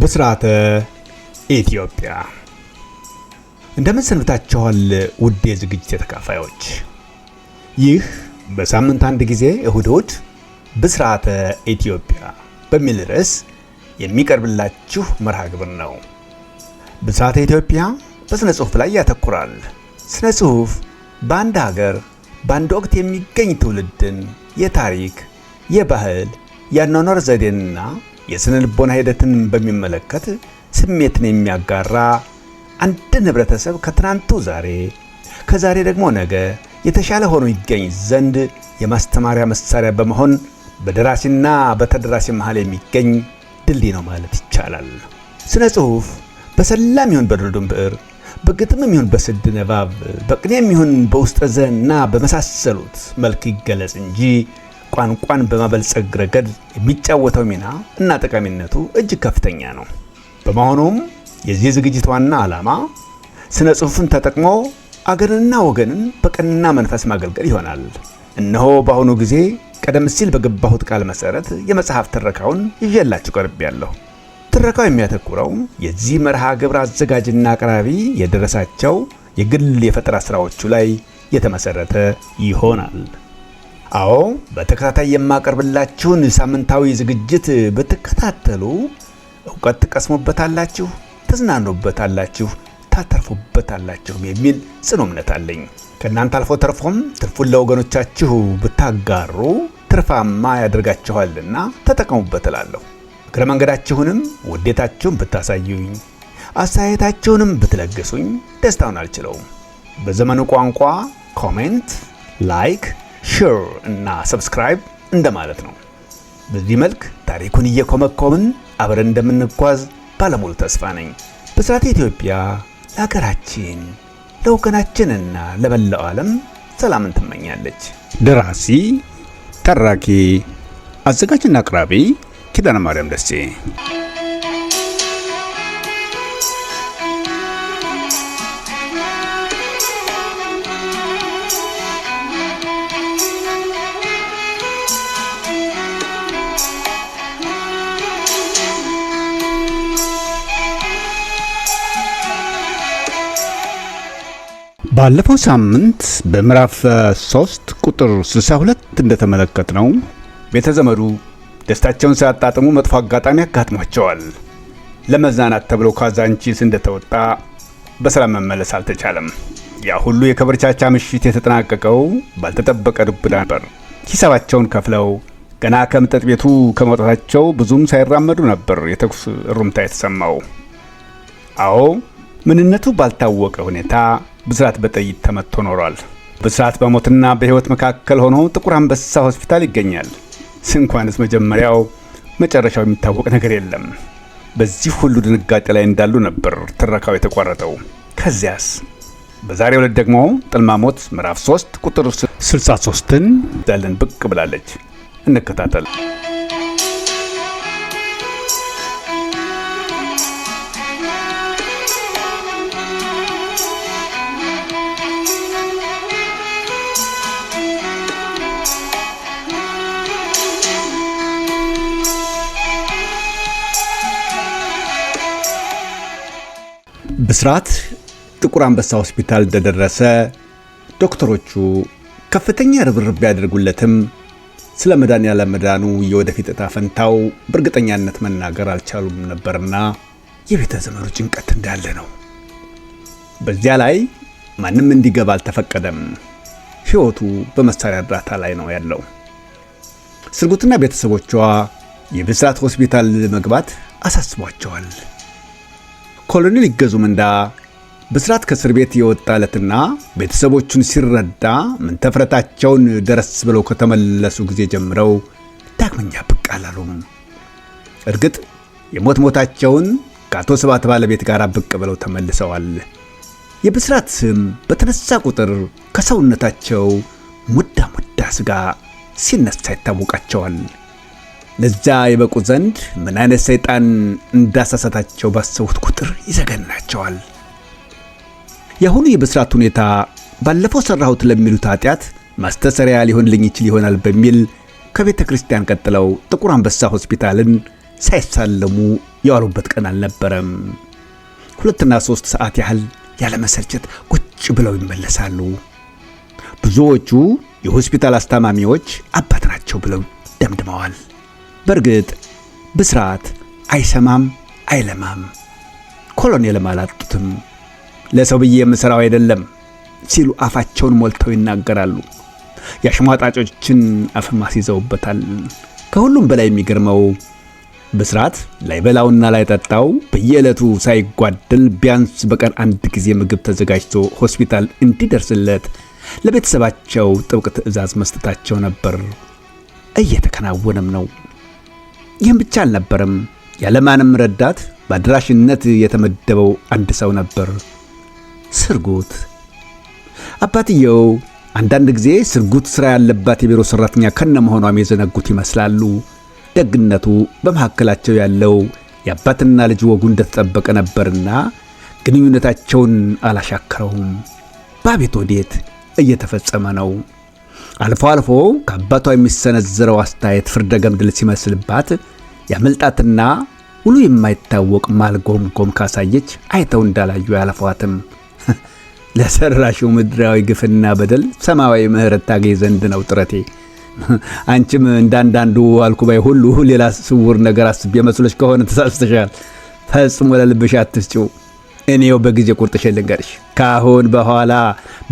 ብስራተ ኢትዮጵያ እንደምን ሰንብታችኋል ውድ የዝግጅት ተካፋዮች። ይህ በሳምንት አንድ ጊዜ እሁድ ብስራተ ኢትዮጵያ በሚል ርዕስ የሚቀርብላችሁ መርሃ ግብር ነው። ብስራተ ኢትዮጵያ በስነ ጽሑፍ ላይ ያተኩራል። ስነ ጽሑፍ በአንድ ሀገር በአንድ ወቅት የሚገኝ ትውልድን የታሪክ፣ የባህል፣ የአኗኗር ዘዴንና የስነ ልቦና ሂደትን በሚመለከት ስሜትን የሚያጋራ አንድን ህብረተሰብ ከትናንቱ ዛሬ ከዛሬ ደግሞ ነገ የተሻለ ሆኖ ይገኝ ዘንድ የማስተማሪያ መሳሪያ በመሆን በደራሲና በተደራሲ መሃል የሚገኝ ድልድይ ነው ማለት ይቻላል። ስነ ጽሑፍ በሰላም ይሁን በድርዱም ብዕር፣ በግጥምም ይሁን በስድ ንባብ፣ በቅኔም ይሁን በውስጠ ዘና በመሳሰሉት መልክ ይገለጽ እንጂ ቋንቋን በማበልጸግ ረገድ የሚጫወተው ሚና እና ጠቃሚነቱ እጅግ ከፍተኛ ነው። በመሆኑም የዚህ ዝግጅት ዋና ዓላማ ስነ ጽሑፍን ተጠቅሞ አገርንና ወገንን በቀና መንፈስ ማገልገል ይሆናል። እነሆ በአሁኑ ጊዜ ቀደም ሲል በገባሁት ቃል መሰረት የመጽሐፍ ትረካውን ይዤላችሁ ቀርቤያለሁ። ትረካው የሚያተኩረው የዚህ መርሃ ግብር አዘጋጅና አቅራቢ የደረሳቸው የግል የፈጠራ ስራዎቹ ላይ የተመሰረተ ይሆናል። አዎ፣ በተከታታይ የማቀርብላችሁን ሳምንታዊ ዝግጅት ብትከታተሉ እውቀት ትቀስሙበታላችሁ፣ ትዝናኑበታላችሁ፣ ታተርፉበታላችሁ የሚል ጽኑ እምነት አለኝ። ከእናንተ አልፎ ተርፎም ትርፉን ለወገኖቻችሁ ብታጋሩ ትርፋማ ያደርጋችኋልና ተጠቀሙበት እላለሁ። እግረ መንገዳችሁንም ውዴታችሁን ብታሳዩኝ፣ አስተያየታችሁንም ብትለግሱኝ ደስታውን አልችለውም። በዘመኑ ቋንቋ ኮሜንት፣ ላይክ፣ ሼር እና ሰብስክራይብ እንደማለት ነው። በዚህ መልክ ታሪኩን እየኮመኮምን አብረን እንደምንጓዝ ባለሙሉ ተስፋ ነኝ። ብስራተ ኢትዮጵያ ለሀገራችን ለወገናችንና ለመላው ዓለም ሰላምን ትመኛለች። ደራሲ፣ ተራኪ፣ አዘጋጅና አቅራቢ ኪዳነ ማርያም ደሴ። ባለፈው ሳምንት በምዕራፍ 3 ቁጥር 62 እንደተመለከትነው ቤተዘመዱ ደስታቸውን ሲያጣጥሙ መጥፎ አጋጣሚ አጋጥሟቸዋል። ለመዝናናት ተብሎ ካዛንቺስ እንደተወጣ በሰላም መመለስ አልተቻለም። ያ ሁሉ የከበርቻቻ ምሽት የተጠናቀቀው ባልተጠበቀ ዱብዳ ነበር። ሂሳባቸውን ከፍለው ገና ከመጠጥ ቤቱ ከመውጣታቸው ብዙም ሳይራመዱ ነበር የተኩስ እሩምታ የተሰማው። አዎ፣ ምንነቱ ባልታወቀ ሁኔታ ብስራት በጥይት ተመቶ ኖሯል። ብስራት በሞትና በሕይወት መካከል ሆኖ ጥቁር አንበሳ ሆስፒታል ይገኛል። እንኳንስ መጀመሪያው መጨረሻው የሚታወቅ ነገር የለም። በዚህ ሁሉ ድንጋጤ ላይ እንዳሉ ነበር ትረካው የተቋረጠው። ከዚያስ በዛሬው ዕለት ደግሞ ጥልማሞት ምዕራፍ 3 ቁጥር 63ን ዛለን ብቅ ብላለች። እንከታተል። ብስራት ጥቁር አንበሳ ሆስፒታል እንደደረሰ ዶክተሮቹ ከፍተኛ ርብርብ ቢያደርጉለትም ስለ መዳን ያለ መዳኑ የወደፊት ዕጣ ፈንታው በእርግጠኛነት መናገር አልቻሉም ነበርና የቤተ ዘመዱ ጭንቀት እንዳለ ነው። በዚያ ላይ ማንም እንዲገባ አልተፈቀደም። ሕይወቱ በመሳሪያ እርዳታ ላይ ነው ያለው። ስርጉትና ቤተሰቦቿ የብስራት ሆስፒታል መግባት አሳስቧቸዋል። ኮሎኔል ይገዙ ምንዳ ብስራት ከእስር ቤት የወጣለትና ቤተሰቦቹን ሲረዳ ምንተፍረታቸውን ደረስ ብለው ከተመለሱ ጊዜ ጀምረው ዳግመኛ ብቅ አላሉም። እርግጥ የሞት ሞታቸውን ከአቶ ስብሐት ባለቤት ጋር ብቅ ብለው ተመልሰዋል። የብስራት ስም በተነሳ ቁጥር ከሰውነታቸው ሙዳ ስጋ ሲነሳ ይታወቃቸዋል። ለዛ የበቁ ዘንድ ምን አይነት ሰይጣን እንዳሳሳታቸው ባሰቡት ቁጥር ይዘገናቸዋል። የአሁኑ የብስራት ሁኔታ ባለፈው ሰራሁት ለሚሉት ኃጢአት ማስተሰሪያ ሊሆንልኝ ይችል ይሆናል በሚል ከቤተ ክርስቲያን ቀጥለው ጥቁር አንበሳ ሆስፒታልን ሳይሳለሙ የዋሉበት ቀን አልነበረም። 2 እና 3 ሰዓት ያህል ያለመሰልቸት ቁጭ ብለው ይመለሳሉ። ብዙዎቹ የሆስፒታል አስታማሚዎች አባት ናቸው ብለው ደምድመዋል። በእርግጥ ብስራት አይሰማም አይለማም። ኮሎኔልም አላጡትም። ለሰው ብዬ የምሰራው አይደለም ሲሉ አፋቸውን ሞልተው ይናገራሉ። የአሽሟጣጮችን አፍም አስይዘውበታል። ከሁሉም በላይ የሚገርመው ብስራት ላይበላውና ላይጠጣው በየዕለቱ ሳይጓደል ቢያንስ በቀን 1 ጊዜ ምግብ ተዘጋጅቶ ሆስፒታል እንዲደርስለት ለቤተሰባቸው ጥብቅ ትዕዛዝ መስጠታቸው ነበር። እየተከናወነም ነው። ይህም ብቻ አልነበረም። ያለማንም ረዳት በአድራሽነት የተመደበው አንድ ሰው ነበር፣ ስርጉት። አባትየው አንዳንድ ጊዜ ስርጉት ሥራ ያለባት የቢሮ ሠራተኛ ከነመሆኗም የዘነጉት ይመስላሉ። ደግነቱ በመካከላቸው ያለው የአባትና ልጅ ወጉ እንደተጠበቀ ነበርና ግንኙነታቸውን አላሻከረውም። በአቤት ወዴት እየተፈጸመ ነው። አልፎ አልፎ ከአባቷ የሚሰነዘረው አስተያየት ፍርደ ገምድል ሲመስልባት ያመልጣትና ሁሉ የማይታወቅ ማልጎምጎም ካሳየች አይተው እንዳላዩ ያለፏትም። ለሰራሽው ምድራዊ ግፍና በደል ሰማያዊ ምሕረት ታገኝ ዘንድ ነው ጥረቴ። አንቺም እንዳንዳንዱ አልኩባይ ሁሉ ሌላ ስውር ነገር አስቤ መስሎሽ ከሆነ ተሳስተሻል። ፈጽሞ ለልብሽ አትስጪው። እኔው በጊዜ ቁርጥሽ ልንገርሽ፣ ካሁን በኋላ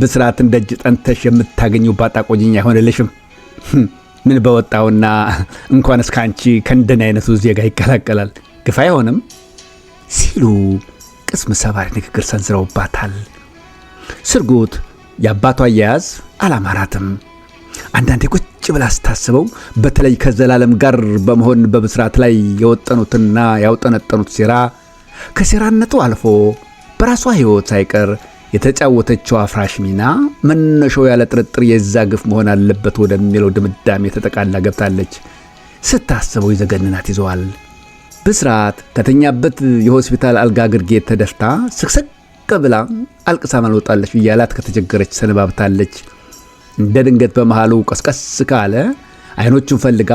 ብስራትን ደጅ ጠንተሽ የምታገኘው ባጣቆጅኛ አይሆንልሽም። ምን በወጣውና እንኳን እስከ አንቺ ከእንደኔ አይነቱ ዜጋ ይቀላቀላል፣ ግፍ አይሆንም ሲሉ ቅስም ሰባሪ ንግግር ሰንዝረውባታል። ስርጉት የአባቷ አያያዝ አላማራትም። አንዳንዴ ቁጭ ብላ ስታስበው በተለይ ከዘላለም ጋር በመሆን በብስራት ላይ የወጠኑትና ያውጠነጠኑት ሴራ ከሴራነቱ አልፎ በራሷ ሕይወት ሳይቀር የተጫወተችው አፍራሽ ሚና መነሻው ያለ ጥርጥር የዛ ግፍ መሆን አለበት ወደሚለው ድምዳሜ ተጠቃላ ገብታለች። ስታስበው ይዘገንናት ይዘዋል። ብስራት ከተኛበት የሆስፒታል አልጋ ግርጌ ተደፍታ ስቅስቅ ብላ አልቅሳ ማልወጣለች ብያላት ከተቸገረች ሰነባብታለች። እንደ ድንገት በመሃሉ ቀስቀስ ካለ አይኖቹን ፈልጋ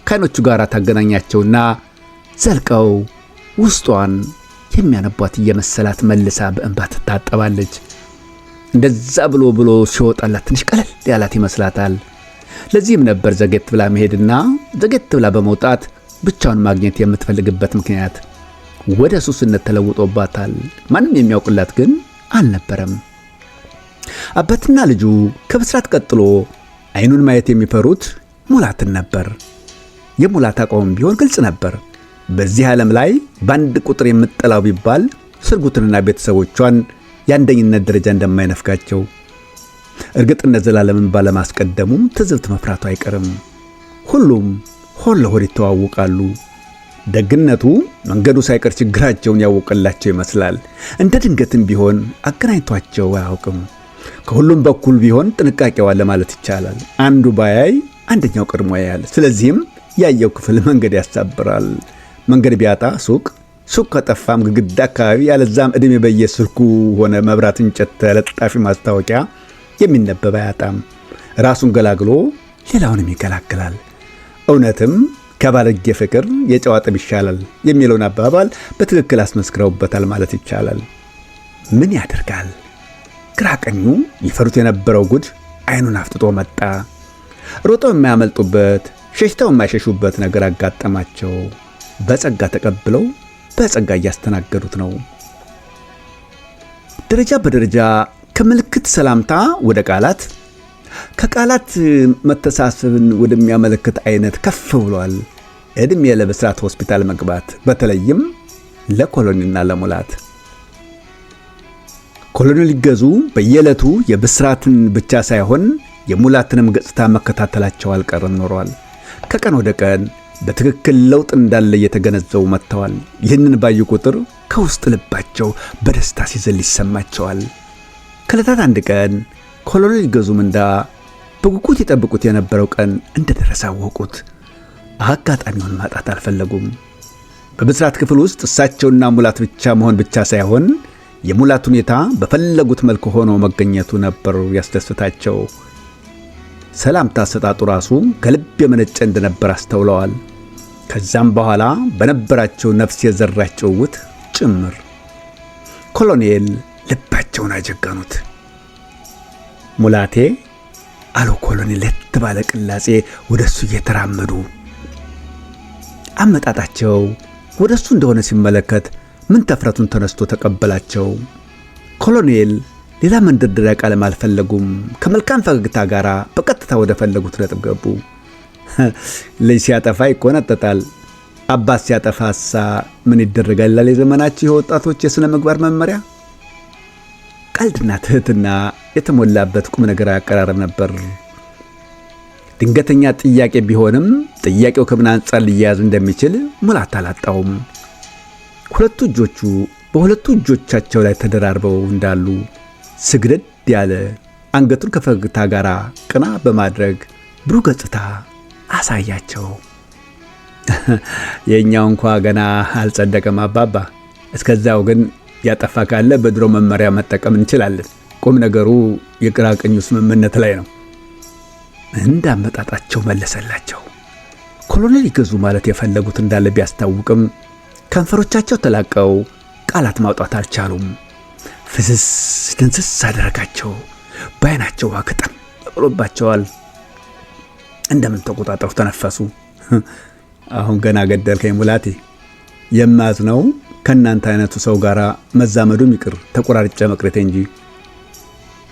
ከአይኖቹ ጋር ታገናኛቸውና ዘልቀው ውስጧን የሚያነቧት እየመሰላት መልሳ በእንባ ትታጠባለች። እንደዛ ብሎ ሲወጣላት ትንሽ ቀለል ያላት ይመስላታል። ለዚህም ነበር ዘጌት ብላ መሄድና ዘጌት ብላ በመውጣት ብቻውን ማግኘት የምትፈልግበት ምክንያት። ወደ ሱስነት ተለውጦባታል። ማንም የሚያውቅላት ግን አልነበረም። አባትና ልጁ ከብስራት ቀጥሎ አይኑን ማየት የሚፈሩት ሙላትን ነበር። የሙላት አቋም ቢሆን ግልጽ ነበር። በዚህ ዓለም ላይ በአንድ ቁጥር የምጠላው ቢባል ስርጉትንና ቤተሰቦቿን የአንደኝነት ደረጃ እንደማይነፍጋቸው። እርግጥነት ዘላለምን ባለማስቀደሙም ትዝብት መፍራቱ አይቀርም። ሁሉም ሆድ ለሆድ ይተዋወቃሉ። ደግነቱ መንገዱ ሳይቀር ችግራቸውን ያወቀላቸው ይመስላል። እንደ ድንገትም ቢሆን አገናኝቷቸው አያውቅም። ከሁሉም በኩል ቢሆን ጥንቃቄው አለ ማለት ይቻላል። አንዱ ባያይ አንደኛው ቀድሞ ያያል። ስለዚህም ያየው ክፍል መንገድ ያሳብራል። መንገድ ቢያጣ ሱቅ ከጠፋም ግድግዳ አካባቢ፣ ያለዛም ዕድሜ በየስልኩ ሆነ መብራት እንጨት ተለጣፊ ማስታወቂያ የሚነበብ አያጣም። ራሱን ገላግሎ ሌላውንም ይገላግላል። እውነትም ከባለጌ ፍቅር የጨዋ ጥብ ይሻላል የሚለውን አባባል በትክክል አስመስክረውበታል ማለት ይቻላል። ምን ያደርጋል፣ ግራ ቀኙ ይፈሩት የነበረው ጉድ አይኑን አፍጥጦ መጣ። ሮጠው የማያመልጡበት ሸሽተው የማይሸሹበት ነገር አጋጠማቸው። በጸጋ ተቀብለው በጸጋ እያስተናገዱት ነው። ደረጃ በደረጃ ከምልክት ሰላምታ ወደ ቃላት፣ ከቃላት መተሳሰብን ወደሚያመለክት አይነት ከፍ ብሏል። ዕድሜ ለብስራት ሆስፒታል መግባት፣ በተለይም ለኮሎኔልና ለሙላት። ኮሎኔል ሊገዙ በየዕለቱ የብስራትን ብቻ ሳይሆን የሙላትንም ገጽታ መከታተላቸው አልቀረም ኖሯል። ከቀን ወደ ቀን በትክክል ለውጥ እንዳለ እየተገነዘቡ መጥተዋል። ይህንን ባዩ ቁጥር ከውስጥ ልባቸው በደስታ ሲዘል ይሰማቸዋል። ከዕለታት አንድ ቀን ኮሎኔል ሊገዙ ምንዳ በጉጉት የጠብቁት የነበረው ቀን እንደደረሰ አወቁት። አጋጣሚውን ማጣት አልፈለጉም። በብስራት ክፍል ውስጥ እሳቸውና ሙላት ብቻ መሆን ብቻ ሳይሆን የሙላት ሁኔታ በፈለጉት መልኩ ሆኖ መገኘቱ ነበር ያስደስታቸው። ሰላምታ አሰጣጡ ራሱ ከልብ የመነጨ እንደነበር አስተውለዋል። ከዛም በኋላ በነበራቸው ነፍስ የዘራች ጭውውት ጭምር ኮሎኔል ልባቸውን አጀገኑት። ሙላቴ አሉ ኮሎኔል ለተባለ ቅላጼ ወደሱ እየተራመዱ። አመጣጣቸው ወደሱ እንደሆነ ሲመለከት ምን ተፍረቱን ተነስቶ ተቀበላቸው። ኮሎኔል ሌላ መንደርደሪያ ቃልም አልፈለጉም። ከመልካም ፈገግታ ጋር በቀጥታ ወደ ፈለጉት ነጥብ ገቡ። ልጅ ሲያጠፋ ይቆነጠጣል፣ አባት ሲያጠፋሳ ምን ይደረጋል ይላል የዘመናችን የወጣቶች የሥነ ምግባር መመሪያ። ቀልድና ትህትና የተሞላበት ቁም ነገር አቀራረብ ነበር። ድንገተኛ ጥያቄ ቢሆንም ጥያቄው ከምን አንጻር ሊያያዝ እንደሚችል ሙላት አላጣውም። ሁለቱ እጆቹ በሁለቱ እጆቻቸው ላይ ተደራርበው እንዳሉ ስግደድ ያለ አንገቱን ከፈገግታ ጋር ቀና በማድረግ ብሩህ ገጽታ አሳያቸው። የኛው እንኳ ገና አልጸደቀም አባባ፣ እስከዛው ግን ያጠፋ ካለ በድሮ መመሪያ መጠቀም እንችላለን። ቁም ነገሩ የግራ ቀኙ ስምምነት ላይ ነው። እንዳመጣጣቸው መለሰላቸው። ኮሎኔል ይገዙ ማለት የፈለጉት እንዳለ ቢያስታውቅም ከንፈሮቻቸው ተላቀው ቃላት ማውጣት አልቻሉም። ፍስስ ድንስስ አደረጋቸው። በዓይናቸው ውሃ ከጠም ብሎባቸዋል። እንደምን ተቆጣጠሩ ተነፈሱ። አሁን ገና ገደልከኝ ሙላቴ። የማዝነው ከእናንተ አይነቱ ሰው ጋር መዛመዱም ይቅር ተቆራርጬ መቅረቴ እንጂ።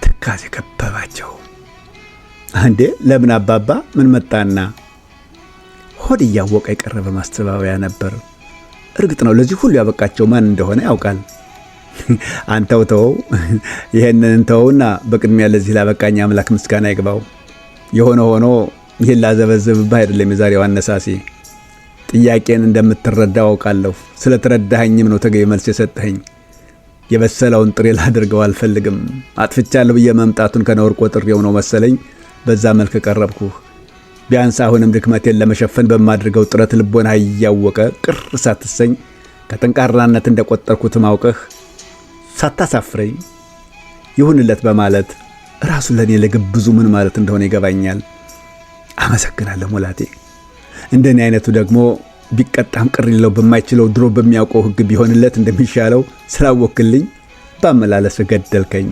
ትካዜ ከበባቸው። አንዴ ለምን አባባ ምን መጣና? ሆድ እያወቀ የቀረበ ማስተባበያ ነበር። እርግጥ ነው ለዚህ ሁሉ ያበቃቸው ማን እንደሆነ ያውቃል። አንተው ተው፣ ይሄንን ተውና በቅድሚያ ለዚህ ላበቃኝ አምላክ ምስጋና ይግባው። የሆነ ሆኖ ይሄን ላዘበዘብብህ አይደለም የዛሬው አነሳሴ። ጥያቄን እንደምትረዳው አውቃለሁ። ስለተረዳኸኝም ነው ተገቢ መልስ የሰጠኸኝ። የበሰለውን ጥሬ ላደርገው አልፈልግም። አጥፍቻለሁ ብዬ መምጣቱን ከነውር ቆጥሬው ነው መሰለኝ በዛ መልክ ቀረብኩህ። ቢያንስ አሁንም ድክመቴን ለመሸፈን በማድርገው ጥረት ልቦና እያወቀ ቅር ሳትሰኝ ከጠንካራነት እንደቆጠርኩት ማውቀህ ሳታሳፍረኝ ይሁንለት በማለት ራሱ ለኔ ለግብዙ ምን ማለት እንደሆነ ይገባኛል። አመሰግናለሁ ሙላቴ። እንደኔ አይነቱ ደግሞ ቢቀጣም ቅር ሊለው በማይችለው ድሮ በሚያውቀው ሕግ ቢሆንለት እንደሚሻለው ስላወክልኝ ባመላለስ ገደልከኝ።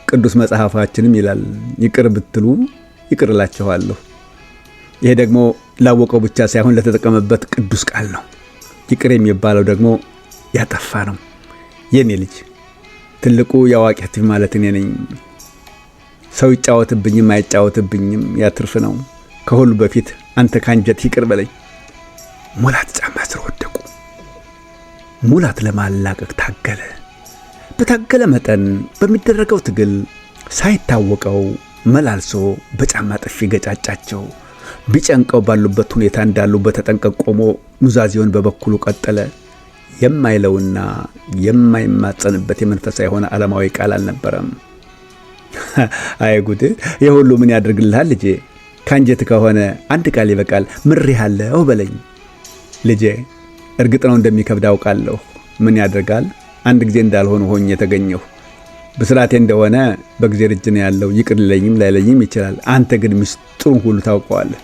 ቅዱስ መጽሐፋችንም ይላል ይቅር ብትሉ ይቅር እላችኋለሁ። ይሄ ደግሞ ላወቀው ብቻ ሳይሆን ለተጠቀመበት ቅዱስ ቃል ነው። ይቅር የሚባለው ደግሞ ያጠፋ ነው። የኔ ልጅ ትልቁ የአዋቂ ሀቲፍ ማለት እኔ ነኝ። ሰው ይጫወትብኝም አይጫወትብኝም ያትርፍ ነው። ከሁሉ በፊት አንተ ካንጀት ይቅር በለኝ። ሙላት ጫማ ስር ወደቁ። ሙላት ለማላቀቅ ታገለ። በታገለ መጠን በሚደረገው ትግል ሳይታወቀው መላልሶ በጫማ ጥፊ ገጫጫቸው። ቢጨንቀው ባሉበት ሁኔታ እንዳሉ በተጠንቀቅ ቆሞ ኑዛዜውን በበኩሉ ቀጠለ። የማይለውና የማይማጸንበት የመንፈሳዊ የሆነ ዓለማዊ ቃል አልነበረም። አይ ጉድ! የሁሉ ምን ያደርግልሃል ልጄ? ካንጀት ከሆነ አንድ ቃል ይበቃል። ምሬሃለሁ በለኝ ልጄ። እርግጥ ነው እንደሚከብድ አውቃለሁ። ምን ያደርጋል? አንድ ጊዜ እንዳልሆነ ሆኜ የተገኘሁ። በስራቴ እንደሆነ በእግዚአብሔር እጅ ነው ያለው። ይቅር ሊለኝም ላይለኝም ይችላል። አንተ ግን ምስጢሩን ሁሉ ታውቀዋለህ።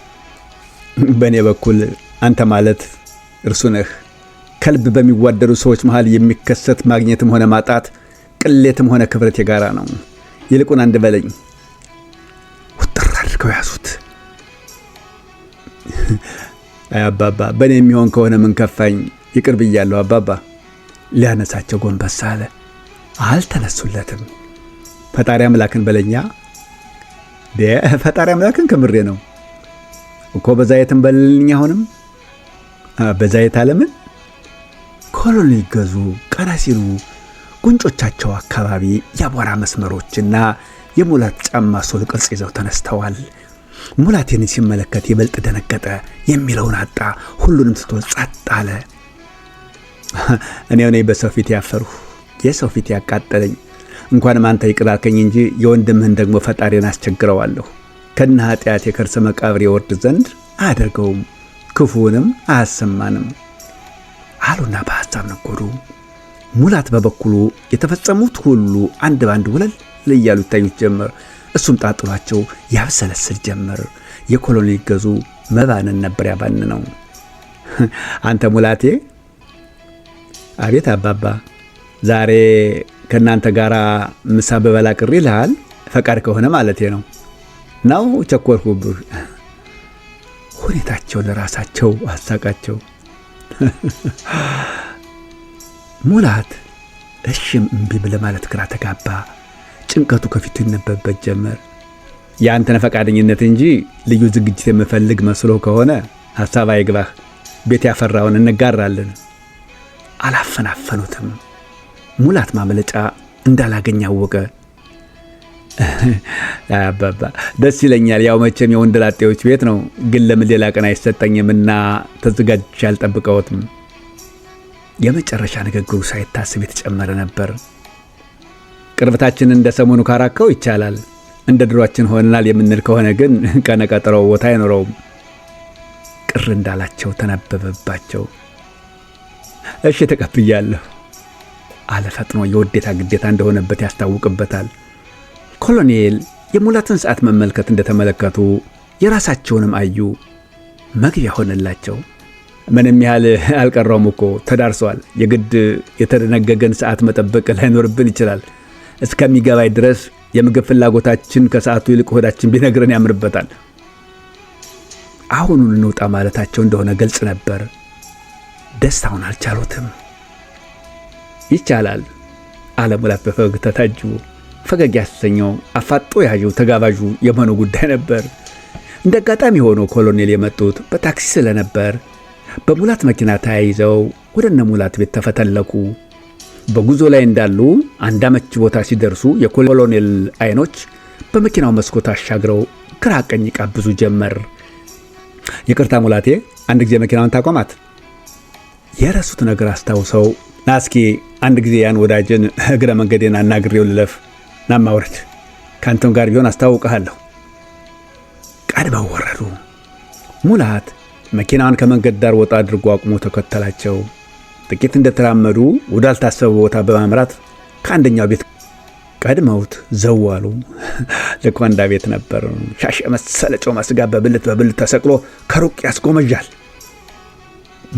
በእኔ በኩል አንተ ማለት እርሱ ነህ። ከልብ በሚዋደዱ ሰዎች መሃል የሚከሰት ማግኘትም ሆነ ማጣት፣ ቅሌትም ሆነ ክብረት የጋራ ነው። ይልቁን አንድ በለኝ። ውጥር አድርገው ያዙት። አይ አባባ፣ በእኔ የሚሆን ከሆነ ምን ከፋኝ? ይቅር ብያለሁ አባባ። ሊያነሳቸው ጎንበስ አለ። አልተነሱለትም። ፈጣሪ አምላክን በለኛ። ፈጣሪ አምላክን ከምሬ ነው እኮ። በዛየትን በልልኝ። አሁንም በዛየት አለምን። ኮሎኔል ይገዙ ቀና ሲሉ ጉንጮቻቸው አካባቢ የአቧራ መስመሮችና የሙላት ጫማ ሶል ቅርጽ ይዘው ተነስተዋል። ሙላቴን ሲመለከት ይበልጥ ደነገጠ። የሚለውን አጣ። ሁሉንም ትቶ ጸጥ አለ። እኔ በሰው ፊት ያፈርሁ፣ የሰው ፊት ያቃጠለኝ። እንኳንም አንተ ይቅር አልከኝ እንጂ የወንድምህን ደግሞ ፈጣሪን አስቸግረዋለሁ። ከነ ኃጢአት የከርሰ መቃብር ይወርድ ዘንድ አያደርገውም፣ ክፉንም አያሰማንም አሉና በሐሳብ ነጎዱ። ሙላት በበኩሉ የተፈጸሙት ሁሉ አንድ ባንድ ወለል እያሉ ይታዩት ጀመር። እሱም ጣጥሏቸው ያብሰለስል ጀመር። የኮሎኔል ይገዙ መባንን ነበር ያባንነው። አንተ ሙላቴ። አቤት አባባ፣ ዛሬ ከእናንተ ጋር ምሳ በበላ ቅር ይልሃል? ፈቃድ ከሆነ ማለቴ ነው። ናው ቸኮልኩብህ። ሁኔታቸው ለራሳቸው አሳቃቸው። ሙላት እሺም እምቢ ብለህ ማለት ግራ ተጋባ። ጭንቀቱ ከፊቱ ይነበብበት ጀመር። የአንተን ፈቃደኝነት እንጂ ልዩ ዝግጅት የምፈልግ መስሎ ከሆነ ሐሳብ አይግባህ። ቤት ያፈራውን እንጋራለን። አላፈናፈኑትም። ሙላት ማመለጫ እንዳላገኝ አወቀ። አባባ ደስ ይለኛል። ያው መቼም የወንደላጤዎች ቤት ነው፣ ግን ለምን ሌላ ቀን አይሰጠኝምና ተዘጋጅቼ አልጠብቀውትም። የመጨረሻ ንግግሩ ሳይታስብ የተጨመረ ነበር። ቅርበታችንን እንደ ሰሞኑ ካራከው ይቻላል። እንደ ድሯችን ሆነናል የምንል ከሆነ ግን ቀነቀጥረው ቦታ አይኖረውም። ቅር እንዳላቸው ተነበበባቸው። እሺ ተቀብያለሁ አለ ፈጥኖ። የውዴታ ግዴታ እንደሆነበት ያስታውቅበታል። ኮሎኔል የሙላትን ሰዓት መመልከት እንደተመለከቱ የራሳቸውንም አዩ። መግቢያ ሆነላቸው። ምንም ያህል አልቀረውም እኮ ተዳርሷል። የግድ የተደነገገን ሰዓት መጠበቅ ላይኖርብን ይችላል። እስከሚገባይ ድረስ የምግብ ፍላጎታችን ከሰዓቱ ይልቅ ሆዳችን ቢነግረን ያምርበታል። አሁኑን እንውጣ ማለታቸው እንደሆነ ግልጽ ነበር። ደስታውን አልቻሉትም። ይቻላል አለ ሙላት በፈገግታ ታጅቦ። ፈገግ ያሰኘው አፋጦ ያዡ ተጋባዡ የመሆኑ ጉዳይ ነበር። እንደ አጋጣሚ ሆኖ ኮሎኔል የመጡት በታክሲ ስለነበር በሙላት መኪና ተያይዘው ወደ እነ ሙላት ቤት ተፈተለኩ። በጉዞ ላይ እንዳሉ አንድ አመች ቦታ ሲደርሱ የኮሎኔል አይኖች በመኪናው መስኮት አሻግረው ግራ ቀኝ ይቃብዙ ጀመር። ይቅርታ ሙላቴ፣ አንድ ጊዜ መኪናውን ታቆማት። የረሱት ነገር አስታውሰው ና እስኪ አንድ ጊዜ ያን ወዳጅን እግረ መንገዴን አናግሬው ልለፍ። ናማ ውረድ፣ ከአንተም ጋር ቢሆን አስታውቀሃለሁ። ቀድመው ወረዱ። ሙላት መኪናውን ከመንገድ ዳር ወጣ አድርጎ አቁሞ ተከተላቸው። ጥቂት እንደተራመዱ ወዳልታሰበ ቦታ በማምራት ከአንደኛው ቤት ቀድመውት ዘዋሉ። ለኳንዳ ቤት ነበር። ሻሽ መሰለ ጮማ ስጋ በብልት ተሰቅሎ ከሩቅ ያስጎመጃል።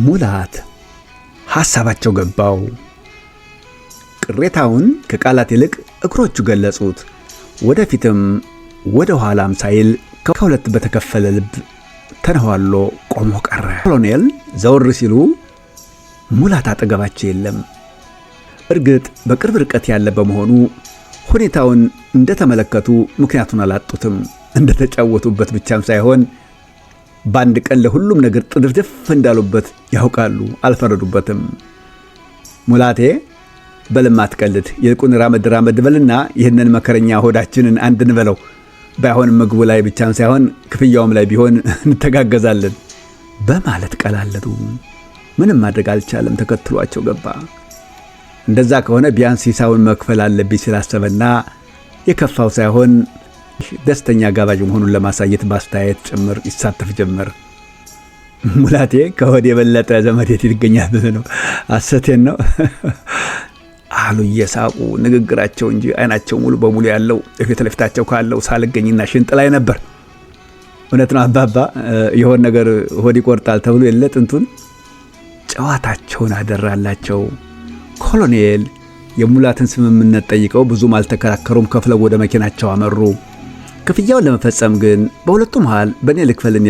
ሙላት ሐሳባቸው ገባው። ቅሬታውን ከቃላት ይልቅ እግሮቹ ገለጹት። ወደፊትም ወደ ኋላም ሳይል ከሁለት በተከፈለ ልብ ተነዋሎ ቆሞ ቀረ። ኮሎኔል ዘወር ሲሉ ሙላት አጠገባቸው የለም። እርግጥ በቅርብ ርቀት ያለ በመሆኑ ሁኔታውን እንደተመለከቱ ምክንያቱን አላጡትም። እንደተጫወቱበት ብቻም ሳይሆን በአንድ ቀን ለሁሉም ነገር ጥድፍድፍ እንዳሉበት ያውቃሉ። አልፈረዱበትም። ሙላቴ በልማት ቀልድ፣ ይልቁን ራመድ በልና ይህንን መከረኛ ሆዳችንን አንድ እንበለው። ባይሆን ምግቡ ላይ ብቻም ሳይሆን ክፍያውም ላይ ቢሆን እንተጋገዛለን በማለት ቀላለዱ። ምንም ማድረግ አልቻለም። ተከትሏቸው ገባ። እንደዛ ከሆነ ቢያንስ ሂሳቡን መክፈል አለብኝ ስላሰበና የከፋው ሳይሆን ደስተኛ ጋባዥ መሆኑን ለማሳየት ባስተያየት ጭምር ይሳተፍ ጀመር። ሙላቴ ከሆድ የበለጠ ዘመዴት ይገኛል ብለህ ነው? አሰቴን ነው አሉ እየሳቁ። ንግግራቸው እንጂ አይናቸው ሙሉ በሙሉ ያለው የፊት ለፊታቸው ካለው ሳልገኝና ሽንጥ ላይ ነበር። እውነት ነው አባባ፣ የሆነ ነገር ሆድ ይቆርጣል ተብሎ የለ ጥንቱን። ጨዋታቸውን አደራላቸው። ኮሎኔል የሙላትን ስምምነት ጠይቀው ብዙም አልተከራከሩም። ከፍለው ወደ መኪናቸው አመሩ። ክፍያውን ለመፈጸም ግን በሁለቱ መሃል በእኔ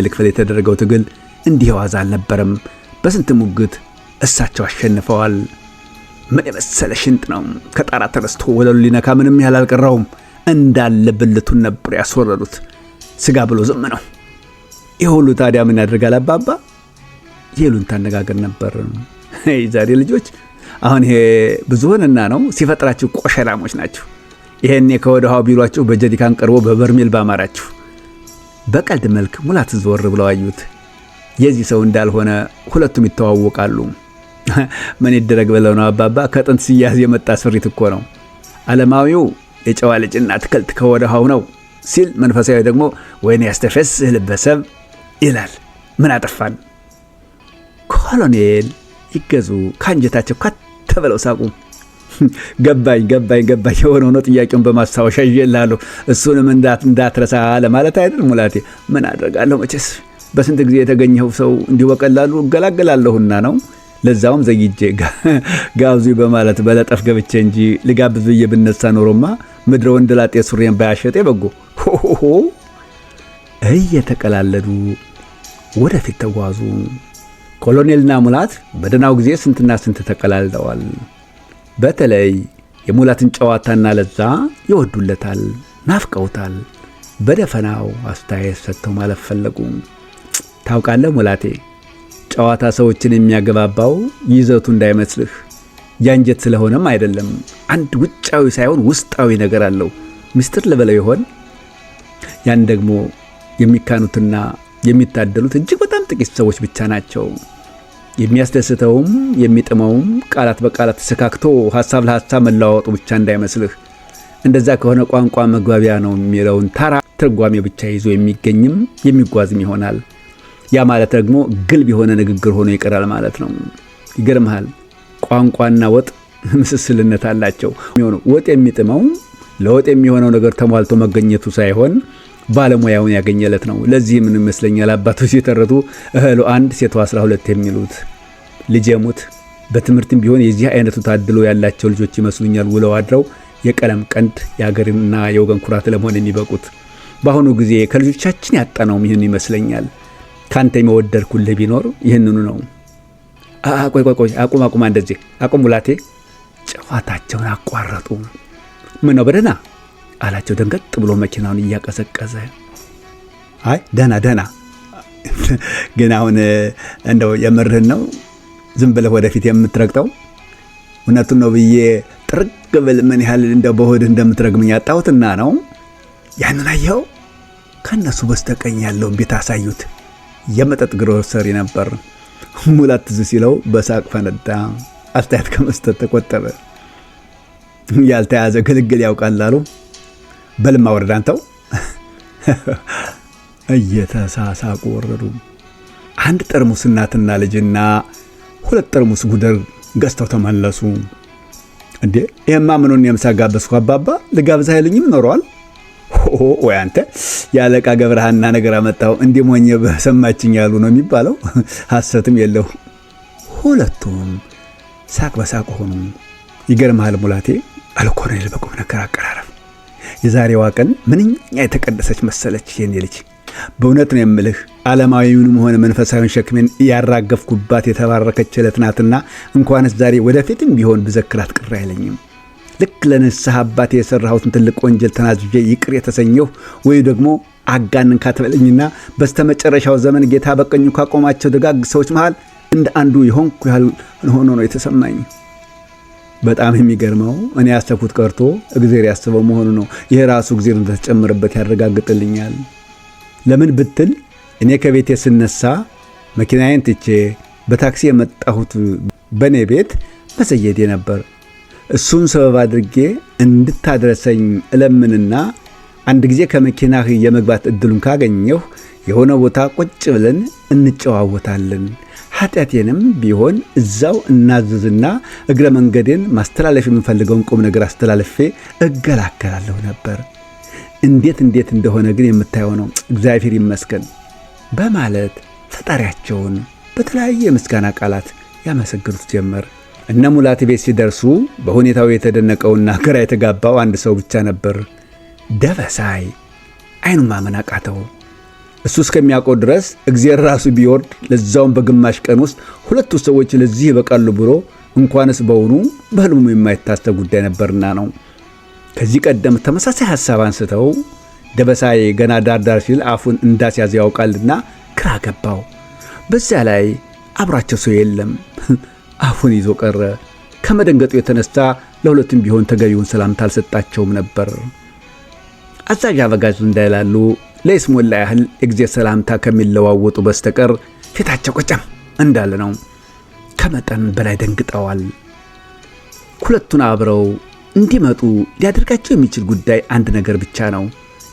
ልክፈል የተደረገው ትግል እንዲህ ዋዛ አልነበረም። በስንት ሙግት እሳቸው አሸንፈዋል። ምን የመሰለ ሽንጥ ነው! ከጣራ ተነስቶ ወለሉ ሊነካ ምንም ያህል አልቀረውም። እንዳለ ብልቱን ነበር ያስወረዱት። ስጋ ብሎ ዝም ነው። ይህ ሁሉ ታዲያ ምን ያደርጋል አባባ? የሉን ታነጋገር ነበር። ዛሬ ልጆች አሁን ይሄ ብዙ ሆነና ነው ሲፈጥራችሁ ቆሸላሞች ናችሁ። ይሄኔ ከወደሃው ቢሏችሁ በጀሪካን ቀርቦ በበርሜል ባማራችሁ። በቀልድ መልክ ሙላት ዘወር ብለው አዩት። የዚህ ሰው እንዳልሆነ ሁለቱም ይተዋወቃሉ። ምን ይደረግ ብለው ነው አባባ? ከጥንት ሲያዝ የመጣ ስሪት እኮ ነው። ዓለማዊው የጨዋ ልጅና አትክልት ከወደሃው ነው ሲል፣ መንፈሳዊ ደግሞ ወይኔ ያስተፈስህ ልበሰብ ይላል። ምን አጠፋን? ኮሎኔል ይገዙ ከአንጀታቸው ከተበለው ሳቁ። ገባኝ የሆነው ነው። ጥያቄውን በማስታወሻ ይዤልሃለሁ። እሱንም እንዳትረሳ ለማለት አይደል ሙላቴ? ምን አድርጋለሁ መቼስ በስንት ጊዜ የተገኘው ሰው እንዲሁ በቀላሉ እገላገላለሁና ነው። ለዛውም ዘግይቼ ጋብዙ በማለት በለጠፍ ገብቼ እንጂ ልጋብዝ ብዬ ብነሳ ኖሮማ ምድረ ወንደላጤ ሱሬን ባያሸጤ በጎ። እየተቀላለዱ ወደፊት ተጓዙ። ኮሎኔልና ሙላት በደህናው ጊዜ ስንትና ስንት ተቀላልደዋል። በተለይ የሙላትን ጨዋታና ለዛ ይወዱለታል፣ ናፍቀውታል። በደፈናው አስተያየት ሰጥተው ማለፍ ፈለጉ። ታውቃለህ ሙላቴ፣ ጨዋታ ሰዎችን የሚያገባባው ይዘቱ እንዳይመስልህ ያንጀት ስለሆነም አይደለም። አንድ ውጫዊ ሳይሆን ውስጣዊ ነገር አለው። ምስጢር ልበለው ይሆን? ያን ደግሞ የሚካኑትና የሚታደሉት እጅግ በጣም ጥቂት ሰዎች ብቻ ናቸው። የሚያስደስተውም የሚጥመውም ቃላት በቃላት ተሰካክቶ ሐሳብ ለሐሳብ መለዋወጡ ብቻ እንዳይመስልህ። እንደዛ ከሆነ ቋንቋ መግባቢያ ነው የሚለውን ተራ ትርጓሜ ብቻ ይዞ የሚገኝም የሚጓዝም ይሆናል። ያ ማለት ደግሞ ግልብ የሆነ ንግግር ሆኖ ይቀራል ማለት ነው። ይገርምሃል፣ ቋንቋና ወጥ ምስስልነት አላቸው። ወጥ የሚጥመው ለወጥ የሚሆነው ነገር ተሟልቶ መገኘቱ ሳይሆን ባለሙያውን ያገኘለት ነው። ለዚህ ምን ይመስለኛል አባቶች የተረቱ እህሉ አንድ ሴቷ 12 የሚሉት። ልጅ ሙት በትምህርትም ቢሆን የዚህ አይነቱ ታድሎ ያላቸው ልጆች ይመስሉኛል ውለው አድረው የቀለም ቀንድ የሀገርና የወገን ኩራት ለመሆን የሚበቁት። በአሁኑ ጊዜ ከልጆቻችን ያጣነው ይህን ይመስለኛል። ካንተ የመወደድኩልህ ቢኖር ይህንኑ ነው። ቆይ አቁም፣ እንደዚህ አቁም ሙላቴ። ጨዋታቸውን አቋረጡ። ምን ነው በደህና አላቸው ደንገጥ ብሎ መኪናውን እያቀዘቀዘ። አይ ደህና ግን አሁን እንደው የምርህን ነው ዝም ብለህ ወደፊት የምትረግጠው? እውነቱን ነው ብዬ ጥርግ ብል ምን ያህል እንደ በሆድህ እንደምትረግምኝ ያጣሁትና ነው። ያንን አየኸው? ከነሱ በስተቀኝ ያለውን ቤት አሳዩት። የመጠጥ ግሮሰሪ ነበር። ሙላት ትዝ ሲለው በሳቅ ፈነዳ። አስተያየት ከመስጠት ተቆጠበ። ያልተያዘ ግልግል ያውቃል አሉ። በልማ ወረዳ አንተው። እየተሳሳቁ ወረዱ። አንድ ጠርሙስ እናትና ልጅና 2 ጠርሙስ ጉደር ገዝተው ተመለሱ። እንዴ ይሄማ ምኑን የምሳ ጋበዝኩ አባባ፣ ልጋብዝ አይሉኝም ኖረዋል። ወይ አንተ ያለቃ ገብረሃና ነገር አመጣው እንዲሞኝ በሰማችኝ ያሉ ነው የሚባለው። ሐሰትም የለው። ሁለቱም ሳቅ በሳቅ ሆኑ። ይገርምሃል ሙላቴ አለ ኮሎኔል በቁም ነገር አቀራረብ። የዛሬዋ ቀን ምንኛ የተቀደሰች መሰለች የኔ ልጅ። በእውነት ነው የምልህ ዓለማዊውንም ሆነ መንፈሳዊን ሸክሜን ያራገፍኩባት የተባረከች ዕለት ናትና እንኳንስ ዛሬ ወደፊትም ቢሆን ብዘክራት ቅር አይለኝም። ልክ ለንስሐ አባቴ የሰራሁትን ትልቅ ወንጀል ተናዝዤ ይቅር የተሰኘሁ ወይ ደግሞ አጋንን ካትበለኝና በስተመጨረሻው ዘመን ጌታ በቀኙ ካቆማቸው ደጋግ ሰዎች መሃል እንደ አንዱ የሆንኩ ያህል ሆኖ ነው የተሰማኝ። በጣም የሚገርመው እኔ ያሰብኩት ቀርቶ እግዚአብሔር ያስበው መሆኑ ነው። ይሄ ራሱ እግዚአብሔር እንደተጨመረበት ያረጋግጥልኛል። ለምን ብትል እኔ ከቤቴ ስነሳ መኪናዬን ትቼ በታክሲ የመጣሁት በኔ ቤት መሰየዴ ነበር። እሱን ሰበብ አድርጌ እንድታደርሰኝ እለምንና አንድ ጊዜ ከመኪናህ የመግባት እድሉን ካገኘሁ የሆነ ቦታ ቁጭ ብለን እንጨዋወታለን። ኃጢአቴንም ቢሆን እዛው እናዝዝና እግረ መንገዴን ማስተላለፍ የምፈልገውን ቁም ነገር አስተላልፌ እገላገላለሁ ነበር። እንዴት እንደሆነ ግን የምታየው ነው። እግዚአብሔር ይመስገን በማለት ፈጣሪያቸውን በተለያየ የምስጋና ቃላት ያመሰግኑት ጀመር። እነ ሙላት ቤት ሲደርሱ በሁኔታው የተደነቀውና ግራ የተጋባው አንድ ሰው ብቻ ነበር። ደበሳይ አይኑን ማመን አቃተው። እሱ እስከሚያውቀው ድረስ እግዚአብሔር ራሱ ቢወርድ ለዛውም በግማሽ ቀን ውስጥ 2 ሰዎች ለዚህ ይበቃሉ ብሎ እንኳንስ በውኑ በህልሙ የማይታሰብ ጉዳይ ነበርና ነው። ከዚህ ቀደም ተመሳሳይ ሐሳብ አንስተው ደበሳይ ገና ዳርዳር ሲል አፉን እንዳስያዘ ያውቃልና ግራ ገባው። በዚያ ላይ አብራቸው ሰው የለም። አፉን ይዞ ቀረ። ከመደንገጡ የተነሳ ለሁለቱም ቢሆን ተገቢውን ሰላምታ አልሰጣቸውም ነበር። አዛዥ አበጋዙ እንዳይላሉ ለይስሙላ ያህል የጊዜ ሰላምታ ከሚለዋወጡ በስተቀር ፊታቸው ቆጨም እንዳለ ነው። ከመጠን በላይ ደንግጠዋል። ሁለቱን አብረው እንዲመጡ ሊያደርጋቸው የሚችል ጉዳይ አንድ ነገር ብቻ ነው።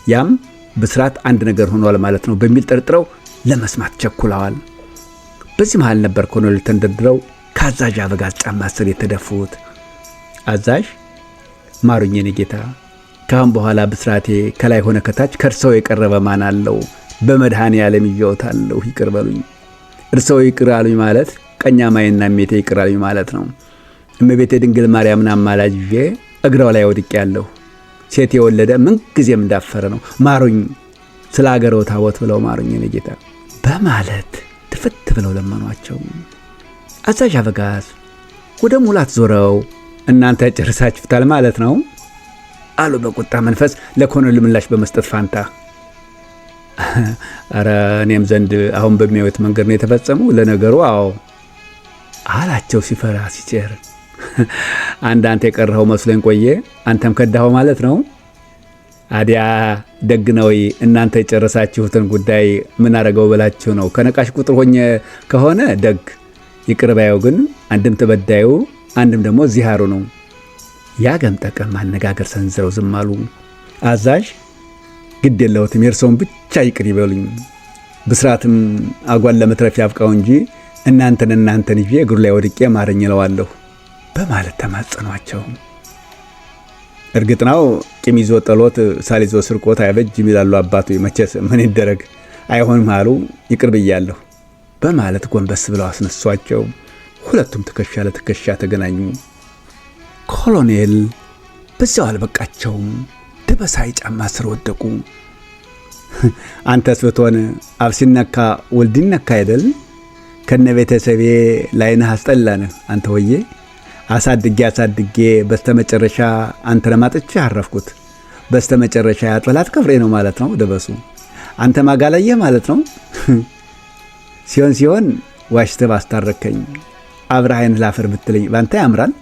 ያም በስርዓት አንድ ነገር ሆኗል ማለት ነው በሚል ጠርጥረው ለመስማት ቸኩለዋል። በዚህ መሃል ነበር ኮሎኔል ተንደርድረው ከአዛዥ አበጋዝ ጫማ ስር የተደፉት። አዛዥ ማሩኝ የኔ ጌታ፣ ካሁን በኋላ ብስራቴ ከላይ ሆነ ከታች ከርሰው የቀረበ ማን አለው? በመድኃኔ ዓለም ይዤዎታለሁ፣ ይቅር በሉኝ። እርስዎ ይቅር አሉኝ ማለት ቀኛማዬና እሜቴ ይቅር አሉኝ ማለት ነው። እመቤቴ ድንግል ማርያምን አማላጅ ይዤ እግሯ ላይ ወድቄያለሁ። ሴት የወለደ ምንጊዜም እንዳፈረ ነው። ማሩኝ፣ ስለ አገረው ታቦት ብለው ማሩኝ የኔ ጌታ በማለት ትፍት ብለው ለመኗቸው። አዛዥ አበጋዝ ወደ ሙላት ዞረው እናንተ ጨርሳችሁታል ማለት ነው አሉ በቁጣ መንፈስ ለኮሎኔል ምላሽ በመስጠት ፋንታ። አረ እኔም ዘንድ አሁን በሚያዩት መንገድ ነው የተፈጸመው። ለነገሩ አዎ አላቸው ሲፈራ ሲጨር። አንተ የቀረኸው መስሎኝ ቆየ፣ አንተም ከዳኸው ማለት ነው። አዲያ ደግ ነው። እናንተ የጨረሳችሁትን ጉዳይ ምን አረገው ብላችሁ ነው? ከነቃሽ ቁጥር ሆኜ ከሆነ ደግ፣ ይቅር ባየው ግን አንድም ተበዳዩ አንድም ደግሞ ዚሃሩ ነው። ያገም ጠቀም ማነጋገር ሰንዝረው ዝም አሉ። አዛዥ ግድ የለውትም የእርሰውን ብቻ ይቅር ይበሉኝ፣ ብስራትም አጓን ለመትረፍ ያብቃው እንጂ እናንተን ይዤ እግሩ ላይ ወድቄ ማረኝ እለዋለሁ በማለት ተማጸኗቸው። እርግጥ ነው ቂም ይዞ ጠሎት ሳል ይዞ ስርቆት አይበጅም ይላሉ አባቱ። መቼስ ምን ይደረግ አይሆንም አሉ። ይቅር ብያለሁ በማለት ጎንበስ ብለው አስነሷቸው። ሁለቱም ትከሻ ለትከሻ ተገናኙ። ኮሎኔል በዚያው አልበቃቸውም፣ ደበሳይ ጫማ ስር ወደቁ። አንተስ ብትሆን አብ ሲነካ ወልድ ይነካ አይደል? ከነ ቤተሰቤ ላይነህ አስጠላንህ አንተ ወዬ። አሳድጌ በስተመጨረሻ አንተ ለማጥቼ አረፍኩት። በስተመጨረሻ ያጥላት ከፍሬ ነው ማለት ነው ደበሱ። አንተ ማጋላየህ ማለት ነው። ሲሆን ዋሽተህ ባስታረከኝ አብርሃይን ላፈር ብትለኝ ባንተ ያምራል።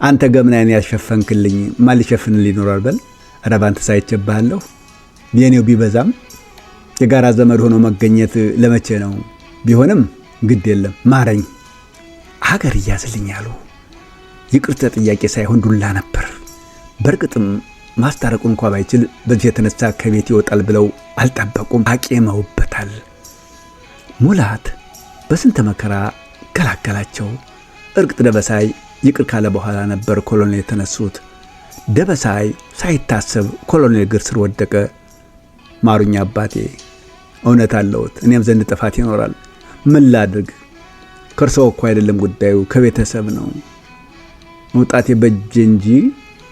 አንተ ገምናዬን ያሸፈንክልኝ ማን ሊሸፍንልኝ ይኖራል? በል ኧረ ባንተ ሳይቸባለሁ። የኔው ቢበዛም የጋራ ዘመድ ሆኖ መገኘት ለመቼ ነው? ቢሆንም ግድ የለም ማረኝ፣ ሀገር እያዝልኝ አሉ። ይቅርታ ጥያቄ ሳይሆን ዱላ ነበር። በእርግጥም ማስታረቁ እንኳ ባይችል በዚህ የተነሳ ከቤት ይወጣል ብለው አልጠበቁም። አቄመውበታል። ሙላት በስንት መከራ ገላገላቸው። እርግጥ ደበሳይ ይቅር ካለ በኋላ ነበር ኮሎኔል የተነሱት። ደበሳይ ሳይታሰብ ኮሎኔል እግር ስር ወደቀ። ማሩኛ አባቴ፣ እውነት አለዎት፣ እኔም ዘንድ ጥፋት ይኖራል። ምን ላድርግ? ከእርስዎ እኮ አይደለም ጉዳዩ፣ ከቤተሰብ ነው። መውጣቴ በእጄ እንጂ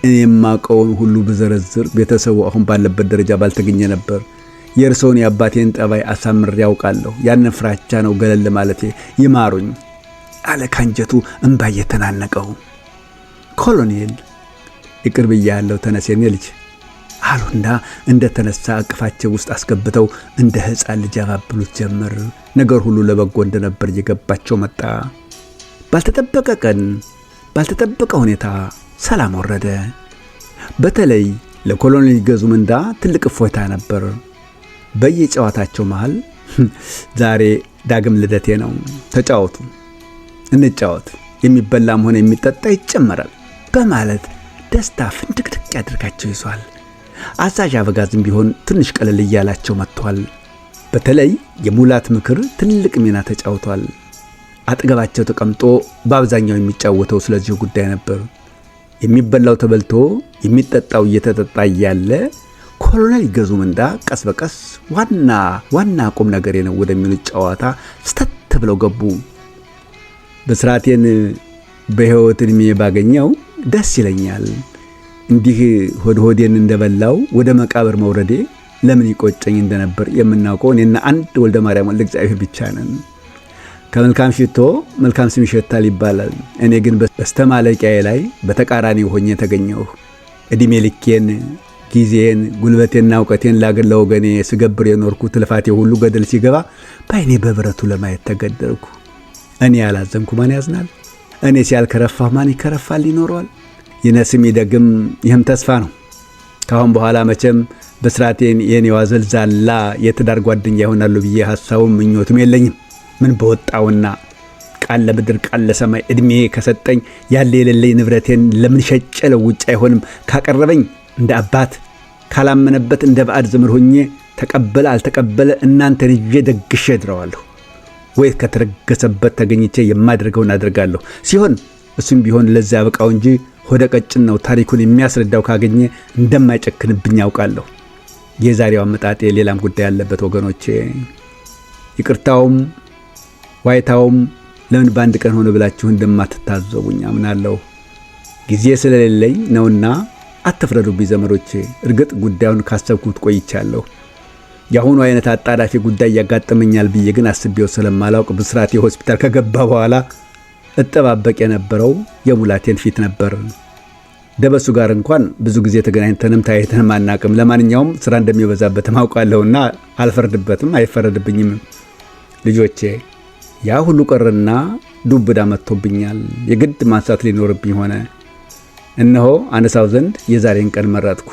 እኔ የማውቀውን ሁሉ ብዘረዝር ቤተሰቡ አሁን ባለበት ደረጃ ባልተገኘ ነበር። የእርስዎን የአባቴን ጠባይ አሳምሬ ያውቃለሁ። ያንን ፍራቻ ነው ገለል ማለቴ። ይማሩኝ አለ ካንጀቱ እንባ እየተናነቀው። ኮሎኔል ይቅር ብያለሁ፣ ተነስ የኔ ልጅ አሉና እንደ ተነሳ አቅፋቸው ውስጥ አስገብተው እንደ ሕፃን ልጅ ያባብሉት ጀመር። ነገር ሁሉ ለበጎ እንደነበር እየገባቸው መጣ። ባልተጠበቀ ቀን ባልተጠበቀ ሁኔታ ሰላም ወረደ። በተለይ ለኮሎኔል ገዙ ምንዳ ትልቅ እፎይታ ነበር። በየጨዋታቸው መሃል ዛሬ ዳግም ልደቴ ነው፣ ተጫወቱ፣ እንጫወት፣ የሚበላም ሆነ የሚጠጣ ይጨመራል በማለት ደስታ ፍንድቅድቅ ያደርጋቸው ይዟል። አዛዥ አበጋዝም ቢሆን ትንሽ ቀለል እያላቸው መጥቷል። በተለይ የሙላት ምክር ትልቅ ሚና ተጫውቷል። አጠገባቸው ተቀምጦ በአብዛኛው የሚጫወተው ስለዚህ ጉዳይ ነበር። የሚበላው ተበልቶ የሚጠጣው እየተጠጣ እያለ ኮሎኔል ገዙ ምንዳ ቀስ በቀስ ዋና ቁም ነገር ነው ወደሚሉት ጨዋታ ስተት ብለው ገቡ። በስራቴን በሕይወት ዕድሜ ባገኘው ደስ ይለኛል። እንዲህ ሆዴን እንደበላው ወደ መቃብር መውረዴ ለምን ይቆጨኝ እንደነበር የምናውቀው እኔና አንድ ወልደ ማርያም ወልደ እግዚአብሔር ብቻ ነን። ከመልካም ሽቶ መልካም ስም ይሸታል ይባላል። እኔ ግን በስተማለቂያዬ ላይ በተቃራኒው ሆኜ ተገኘሁ። ዕድሜ ልኬን ጊዜን ጉልበቴና እውቀቴን ላገር ለወገኔ ስገብር የኖርኩት ልፋቴ ሁሉ ገደል ሲገባ በዓይኔ በብረቱ ለማየት ተገደልኩ። እኔ ያላዘንኩ ማን ያዝናል? እኔ ሲያልከረፋህ ማን ይከረፋል ይኖረዋል? ይነስም ይደግም ይህም ተስፋ ነው። ካሁን በኋላ መቼም በስራቴን የኔዋ ዘልዛላ የትዳር ጓደኛ ይሆናሉ ብዬ ሐሳቡም ምኞትም የለኝም። ምን በወጣውና ቃል ለምድር ቃል ለሰማይ ዕድሜ ከሰጠኝ ያለ የሌለኝ ንብረቴን ለምን ሸጬ ለውጭ አይሆንም? ካቀረበኝ እንደ አባት ካላመነበት እንደ ባዕድ ዘመድ ሆኜ ተቀበለ አልተቀበለ እናንተን ይዤ ደግሼ እድረዋለሁ። ወይ ከተረገሰበት ተገኝቼ የማደርገውን አደርጋለሁ። ሲሆን እሱም ቢሆን ለዚያ ያበቃው እንጂ ሆደ ቀጭን ነው። ታሪኩን የሚያስረዳው ካገኘ እንደማይጨክንብኝ ያውቃለሁ የዛሬው አመጣጤ ሌላም ጉዳይ ያለበት ወገኖቼ። ይቅርታውም ዋይታውም ለምን በአንድ ቀን ሆነ ብላችሁ እንደማትታዘቡኝ አምናለሁ። ጊዜ ስለሌለኝ ነውና አትፍረዱብኝ ዘመዶቼ። እርግጥ ጉዳዩን ካሰብኩት ቆይቻለሁ። የአሁኑ አይነት አጣዳፊ ጉዳይ ያጋጠመኛል ብዬ ግን አስቤው ስለማላውቅ ብስራቴ ሆስፒታል ከገባ በኋላ እጠባበቅ የነበረው የሙላቴን ፊት ነበር። ደበሱ ጋር እንኳን ብዙ ጊዜ ተገናኝተንም ታይተንም አናቅም። ለማንኛውም ስራ እንደሚበዛበትም አውቃለሁና አልፈርድበትም፣ አይፈረድብኝም። ልጆቼ ያ ሁሉ ቀርና ዱብዳ መጥቶብኛል። የግድ ማንሳት ሊኖርብኝ ሆነ። እነሆ አነሳው ዘንድ የዛሬን ቀን መረጥኩ።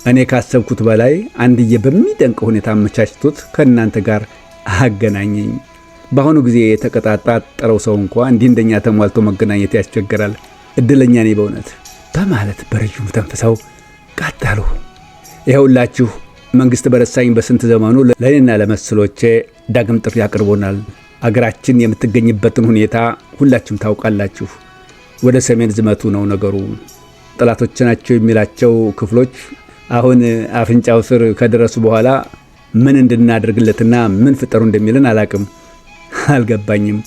እኔ ካሰብኩት በላይ አንድዬ በሚደንቅ ሁኔታ አመቻችቶት ከእናንተ ጋር አገናኘኝ። በአሁኑ ጊዜ የተቀጣጠረው ሰው እንኳ እንዲህ እንደኛ ተሟልቶ መገናኘት ያስቸግራል። እድለኛ ነኝ በእውነት በማለት በረጅሙ ተንፍሰው ቀጠሉ። ይኸውላችሁ መንግሥት በረሳኝ በስንት ዘመኑ ለእኔና ለመሰሎቼ ዳግም ጥሪ አቅርቦናል። አገራችን የምትገኝበትን ሁኔታ ሁላችሁም ታውቃላችሁ። ወደ ሰሜን ዝመቱ ነው ነገሩ። ጠላቶች ናቸው የሚላቸው ክፍሎች አሁን አፍንጫው ስር ከደረሱ በኋላ ምን እንድናደርግለትና ምን ፍጠሩ እንደሚልን አላቅም፣ አልገባኝም።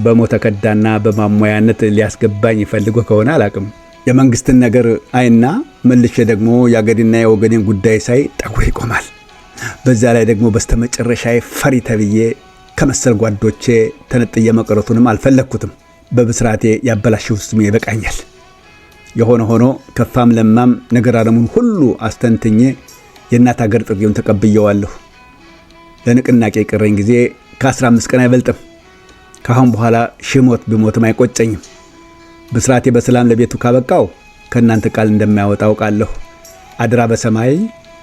በሞተ ከዳና በማሟያነት ሊያስገባኝ ፈልጎ ከሆነ አላቅም። የመንግስትን ነገር አይና መልሼ ደግሞ የአገሬና የወገኔን ጉዳይ ሳይ ጠጉር ይቆማል። በዛ ላይ ደግሞ በስተመጨረሻ ፈሪ ተብዬ ከመሰል ጓዶቼ ተነጥዬ መቅረቱንም አልፈለግኩትም። በብስራቴ ያበላሽው ስሜ ይበቃኛል። የሆነ ሆኖ ከፋም ለማም ነገር ዓለሙን ሁሉ አስተንትኜ የእናት አገር ጥሪውን ተቀብየዋለሁ። ለንቅናቄ የቀረኝ ጊዜ ከ15 ቀን አይበልጥም። ካሁን በኋላ ሽሞት ብሞትም አይቆጨኝም። ብስራቴ በሰላም ለቤቱ ካበቃው ከእናንተ ቃል እንደማያወጣ አውቃለሁ። አድራ በሰማይ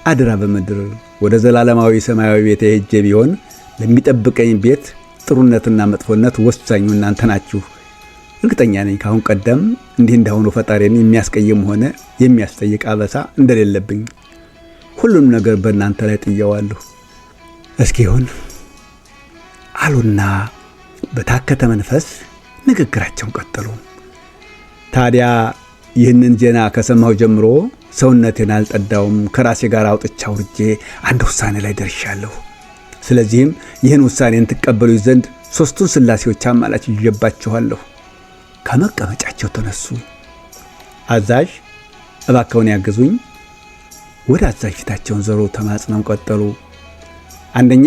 አድራ በምድር ወደ ዘላለማዊ ሰማያዊ ቤት ሄጄ ቢሆን ለሚጠብቀኝ ቤት ጥሩነትና መጥፎነት ወሳኙ እናንተ ናችሁ። እርግጠኛ ነኝ ካሁን ቀደም እንዲህ እንዳሁኑ ፈጣሪን የሚያስቀይም ሆነ የሚያስጠይቅ አበሳ እንደሌለብኝ። ሁሉም ነገር በእናንተ ላይ ጥየዋለሁ። እስኪ ይሁን አሉና በታከተ መንፈስ ንግግራቸውን ቀጠሉ። ታዲያ ይህንን ዜና ከሰማሁ ጀምሮ ሰውነቴን አልጠዳውም። ከራሴ ጋር አውጥቻ አውርጄ አንድ ውሳኔ ላይ ደርሻለሁ። ስለዚህም ይህን ውሳኔን ትቀበሉኝ ዘንድ ሦስቱን ሥላሴዎች አማላች ይዤባችኋለሁ። ከመቀመጫቸው ተነሱ። አዛዥ እባክዎን ያግዙኝ። ወደ አዛዥ ፊታቸውን ዞሮ ተማጽነው ቀጠሉ። አንደኛ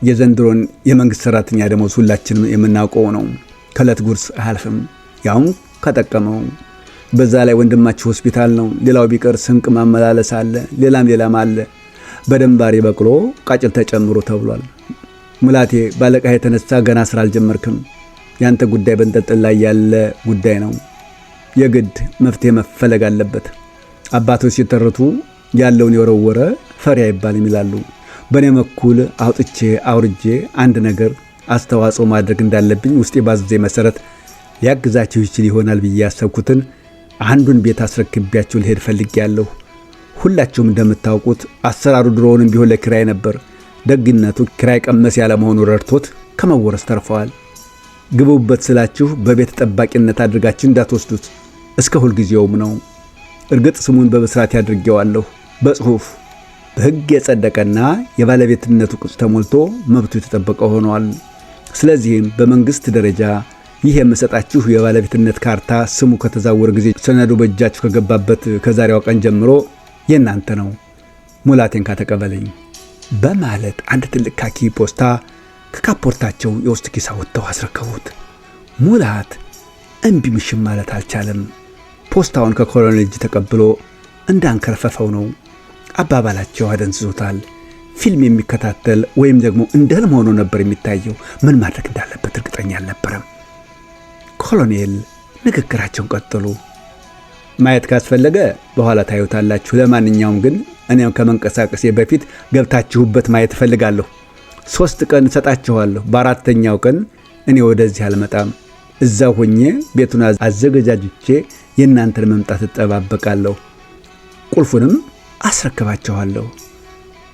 የዘንድሮን የመንግሥት ሠራተኛ ደሞዝ ሁላችንም የምናውቀው ነው። ከዕለት ጉርስ አያልፍም፣ ያውም ከጠቀመው። በዛ ላይ ወንድማችሁ ሆስፒታል ነው። ሌላው ቢቀር ስንቅ ማመላለስ አለ፣ ሌላም አለ። በደንባሪ በቅሎ ቃጭል ተጨምሮ ተብሏል። ሙላቴ ባለቃ የተነሳ ገና ስራ አልጀመርክም። ያንተ ጉዳይ በንጠልጥል ላይ ያለ ጉዳይ ነው። የግድ መፍትሄ መፈለግ አለበት። አባቶች ሲተርቱ ያለውን የወረወረ ፈሪ አይባልም ይላሉ። በእኔ በኩል አውጥቼ አውርጄ አንድ ነገር አስተዋጽኦ ማድረግ እንዳለብኝ ውስጤ ባዘዘኝ መሰረት ሊያግዛችሁ ይችል ይሆናል ብዬ ያሰብኩትን አንዱን ቤት አስረክቢያችሁ ልሄድ ፈልጌያለሁ። ሁላችሁም እንደምታውቁት አሰራሩ ድሮውንም ቢሆን ለኪራይ ነበር። ደግነቱ ኪራይ ቀመስ ያለ መሆኑ ረድቶት ከመወረስ ተርፈዋል። ግቡበት ስላችሁ በቤት ጠባቂነት አድርጋችሁ እንዳትወስዱት፣ እስከ ሁልጊዜውም ነው። እርግጥ ስሙን በብስራት ያድርጌዋለሁ፣ በጽሑፍ በሕግ የጸደቀና የባለቤትነቱ ቅጽ ተሞልቶ መብቱ የተጠበቀ ሆኗል። ስለዚህም በመንግሥት ደረጃ ይህ የምሰጣችሁ የባለቤትነት ካርታ ስሙ ከተዛወረ ጊዜ ሰነዱ በእጃችሁ ከገባበት ከዛሬዋ ቀን ጀምሮ የእናንተ ነው። ሙላቴን ካተቀበለኝ በማለት አንድ ትልቅ ካኪ ፖስታ ከካፖርታቸው የውስጥ ኪስ አወጥተው አስረከቡት። ሙላት እምቢ ምሽም ማለት አልቻለም። ፖስታውን ከኮሎኔል እጅ ተቀብሎ እንዳንከረፈፈው ነው። አባባላቸው አደንዝዞታል። ፊልም የሚከታተል ወይም ደግሞ እንደ ህልም ሆኖ ነበር የሚታየው። ምን ማድረግ እንዳለበት እርግጠኛ አልነበረም። ኮሎኔል ንግግራቸውን ቀጠሉ። ማየት ካስፈለገ በኋላ ታዩታላችሁ። ለማንኛውም ግን እኔም ከመንቀሳቀሴ በፊት ገብታችሁበት ማየት እፈልጋለሁ። 3 ቀን እሰጣችኋለሁ። በአራተኛው ቀን እኔ ወደዚህ አልመጣም። እዛው ሆኜ ቤቱን አዘገጃጅቼ የእናንተን መምጣት እጠባበቃለሁ። ቁልፉንም አስረክባችኋለሁ።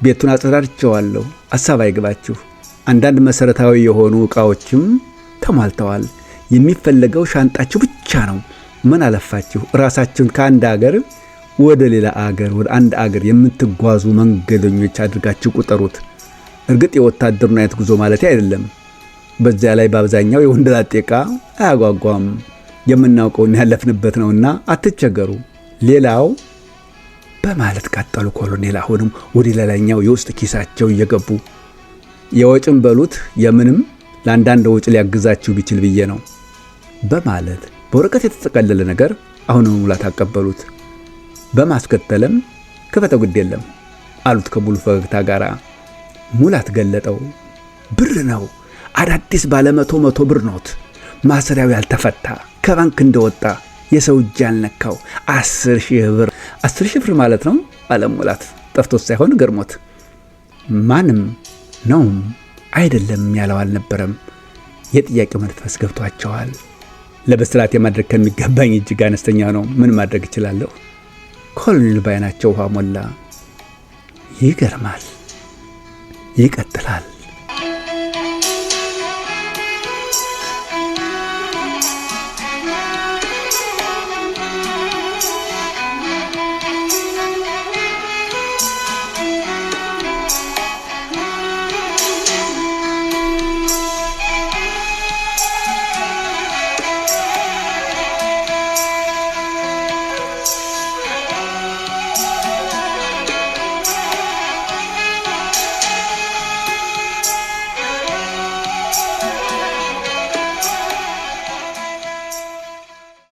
ቤቱን አጸዳድቼዋለሁ። ሐሳብ አይግባችሁ። አንዳንድ መሰረታዊ የሆኑ ዕቃዎችም ተሟልተዋል። የሚፈለገው ሻንጣችሁ ብቻ ነው። ምን አለፋችሁ ራሳችሁን ከአንድ ሀገር ወደ ሌላ አገር ወደ አንድ አገር የምትጓዙ መንገደኞች አድርጋችሁ ቁጠሩት። እርግጥ የወታደሩን አይነት ጉዞ ማለት አይደለም። በዚያ ላይ በአብዛኛው የወንደላጤ ዕቃ አያጓጓም። የምናውቀውና ያለፍንበት ነውና አትቸገሩ። ሌላው በማለት ቀጠሉ ኮሎኔል አሁንም ወደ ሌላኛው የውስጥ ኪሳቸው እየገቡ የወጭን በሉት የምንም ለአንዳንድ ወጭ ሊያግዛችሁ ቢችል ብዬ ነው በማለት በወረቀት የተጠቀለለ ነገር አሁንም ሙላት አቀበሉት። በማስከተልም ክፈተው ግድ የለም አሉት ከሙሉ ፈገግታ ጋር። ሙላት ገለጠው። ብር ነው፣ አዳዲስ ባለ 100 ብር ኖት፣ ማሰሪያው ያልተፈታ ከባንክ እንደወጣ የሰው እጅ ያልነካው 10,000 ብር። 10,000 ብር ማለት ነው አለ ሙላት ጠፍቶት ሳይሆን ገርሞት። ማንም ነውም አይደለም ያለው አልነበረም። የጥያቄው መንፈስ ገብቷቸዋል። ለበስራት የማድረግ ከሚገባኝ እጅግ አነስተኛ ነው፣ ምን ማድረግ እችላለሁ? ኮሎኔል ባይናቸው ውሃ ሞላ። ይገርማል። ይቀጥላል።